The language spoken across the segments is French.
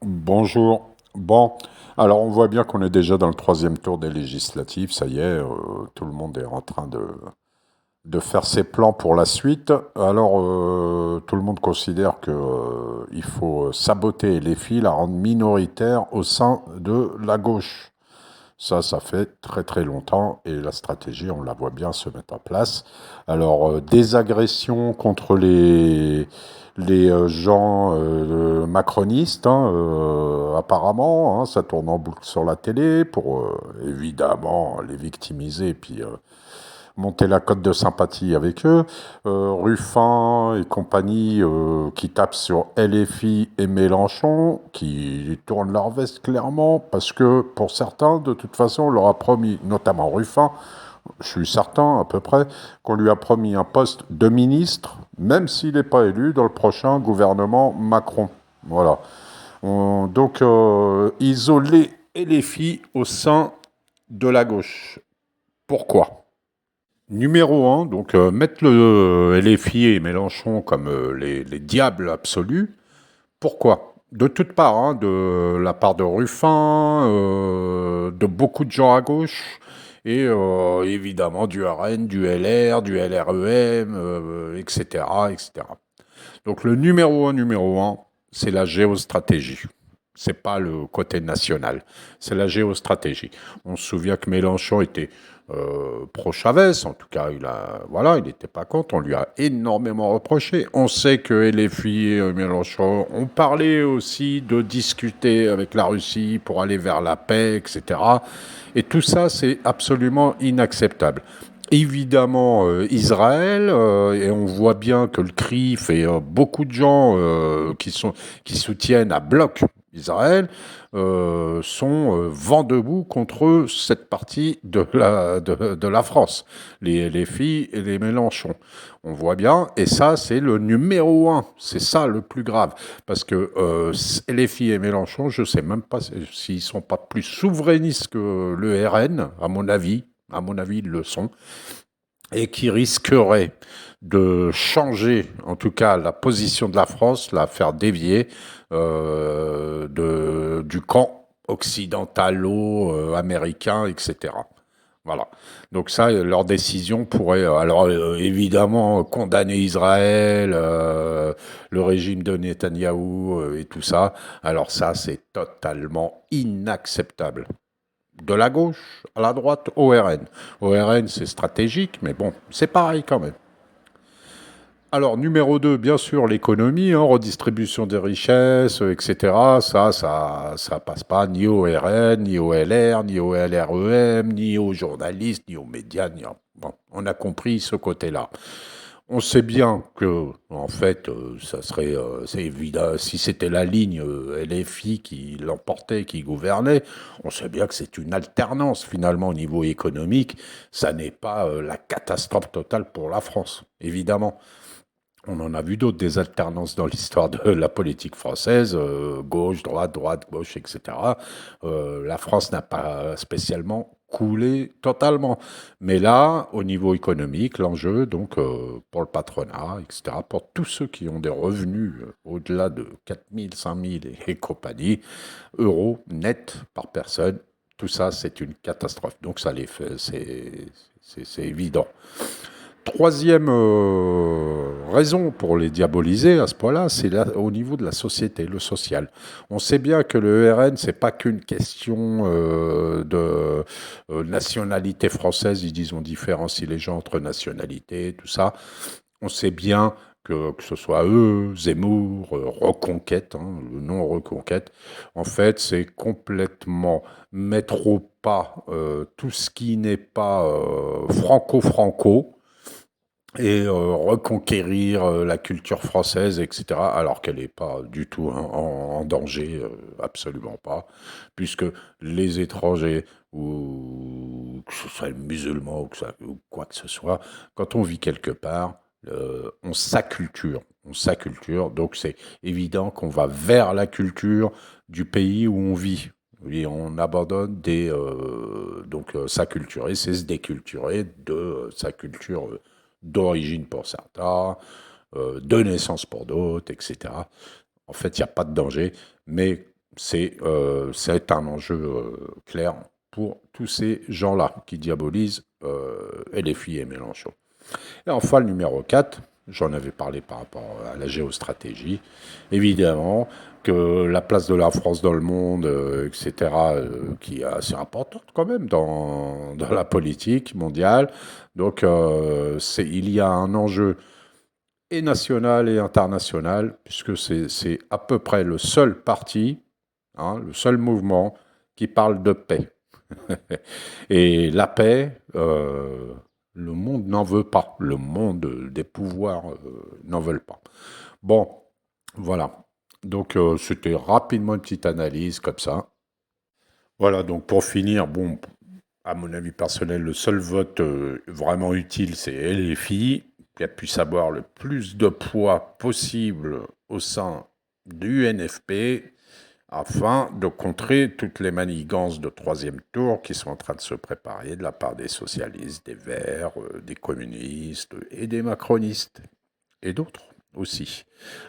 Bonjour. Bon, alors on voit bien qu'on est déjà dans le troisième tour des législatives, ça y est, tout le monde est en train de faire ses plans pour la suite. Alors tout le monde considère que il faut saboter les filles, la rendre minoritaire au sein de la gauche. Ça fait très très longtemps et la stratégie, on la voit bien se mettre en place. Alors, des agressions contre les gens macronistes, hein, apparemment, hein, ça tourne en boucle sur la télé pour évidemment les victimiser et puis monter la cote de sympathie avec eux. Ruffin et compagnie qui tapent sur LFI et Mélenchon, qui tournent leur veste clairement, parce que pour certains, de toute façon, on leur a promis, notamment Ruffin, je suis certain à peu près, qu'on lui a promis un poste de ministre, même s'il n'est pas élu dans le prochain gouvernement Macron. Voilà. Donc, isoler LFI au sein de la gauche. Pourquoi? Numéro un, donc mettre le LFI et Mélenchon comme les diables absolus. Pourquoi? De toutes parts, hein, de la part de Ruffin, de beaucoup de gens à gauche, et évidemment du RN, du LR, du LREM, etc., etc. Donc le numéro un, c'est la géostratégie. C'est pas le côté national, c'est la géostratégie. On se souvient que Mélenchon était pro-Chavez, en tout cas, il n'était pas contre, on lui a énormément reproché. On sait que LFI et Mélenchon ont parlé aussi de discuter avec la Russie pour aller vers la paix, etc. Et tout ça, c'est absolument inacceptable. Évidemment, Israël, et on voit bien que le CRIF et beaucoup de gens qui soutiennent à bloc Israël sont vent debout contre cette partie de la France, les filles et les Mélenchon. On voit bien, et ça c'est le numéro un, c'est ça le plus grave, parce que les filles et Mélenchon, je sais même pas s'ils sont pas plus souverainistes que le RN, à mon avis. À mon avis, ils le sont, et qui risquerait de changer, en tout cas, la position de la France, la faire dévier du camp occidentalo-américain, etc. Voilà. Donc ça, leur décision pourrait, alors évidemment, condamner Israël, le régime de Netanyahou et tout ça. Alors ça, c'est totalement inacceptable de la gauche à la droite au RN. Au RN, c'est stratégique, mais bon, c'est pareil quand même. Alors, numéro 2, bien sûr, l'économie, hein, redistribution des richesses, etc. Ça passe pas ni au RN, ni au LR, ni au LREM, ni aux journalistes, ni aux médias. Bon, on a compris ce côté-là. On sait bien que, en fait, ça serait, c'est évident, si c'était la ligne LFI qui l'emportait, qui gouvernait, on sait bien que c'est une alternance finalement au niveau économique. Ça n'est pas la catastrophe totale pour la France, évidemment. On en a vu d'autres, des alternances dans l'histoire de la politique française, gauche, droite, gauche, etc. La France n'a pas spécialement coulé totalement. Mais là, au niveau économique, l'enjeu, donc, pour le patronat, etc., pour tous ceux qui ont des revenus au-delà de 4 000, 5 000 et compagnie, euros net par personne, tout ça, c'est une catastrophe. Donc, ça les fait, c'est évident. Troisième raison pour les diaboliser à ce point-là, c'est au niveau de la société, le social. On sait bien que le RN, c'est pas qu'une question de nationalité française. Ils disent on différencie les gens entre nationalités, tout ça. On sait bien que ce soit eux, Zemmour, Reconquête, hein, le nom Reconquête, en fait, c'est complètement mettre au pas tout ce qui n'est pas franco-franco et reconquérir la culture française, etc., alors qu'elle n'est pas du tout en danger, absolument pas, puisque les étrangers, ou que ce soit musulmans ou quoi que ce soit, quand on vit quelque part, on s'acculture. On s'acculture, donc c'est évident qu'on va vers la culture du pays où on vit. Et on abandonne s'acculturer, c'est se déculturer de sa culture d'origine pour certains, de naissance pour d'autres, etc. En fait, il n'y a pas de danger, mais C'est un enjeu clair pour tous ces gens-là qui diabolisent LFI et Mélenchon. Et enfin, le numéro 4, j'en avais parlé par rapport à la géostratégie, évidemment que la place de la France dans le monde, etc., qui est assez importante quand même dans la politique mondiale. Donc, il y a un enjeu et national et international, puisque c'est à peu près le seul parti, le seul mouvement qui parle de paix. Et la paix, le monde n'en veut pas. Le monde des pouvoirs n'en veulent pas. Bon, voilà. Donc, c'était rapidement une petite analyse comme ça. Voilà, donc pour finir, bon, à mon avis personnel, le seul vote vraiment utile, c'est LFI, qui a pu savoir le plus de poids possible au sein du NFP, afin de contrer toutes les manigances de troisième tour qui sont en train de se préparer de la part des socialistes, des Verts, des communistes et des macronistes, et d'autres aussi.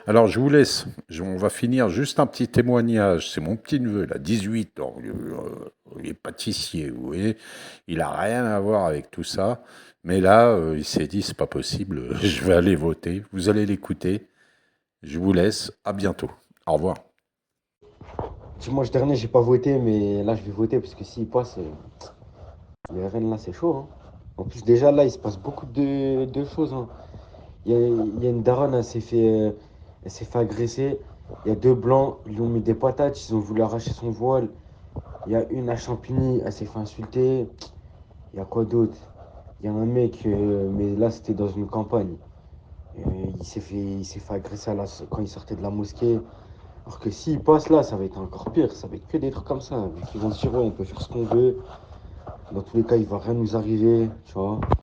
Alors je vous laisse, on va finir juste un petit témoignage, c'est mon petit-neveu, il a 18 ans, il est pâtissier, vous voyez, il a rien à voir avec tout ça, mais là, il s'est dit, c'est pas possible, je vais aller voter, vous allez l'écouter, je vous laisse, à bientôt, au revoir. Dimanche dernier, j'ai pas voté, mais là, je vais voter parce que s'il passe, les RN là, c'est chaud, hein. En plus, déjà là, il se passe beaucoup de choses, hein. Il y a une daronne, elle s'est fait agresser. Il y a deux blancs, ils lui ont mis des patates, ils ont voulu arracher son voile. Il y a une à Champigny, elle s'est fait insulter. Il y a quoi d'autre? Il y a un mec, mais là, c'était dans une campagne. Il s'est fait agresser quand il sortait de la mosquée. Alors que s'il passe là, ça va être encore pire. Ça va être que des trucs comme ça. Ils vont se dire, ouais, on peut faire ce qu'on veut. Dans tous les cas, il va rien nous arriver, tu vois.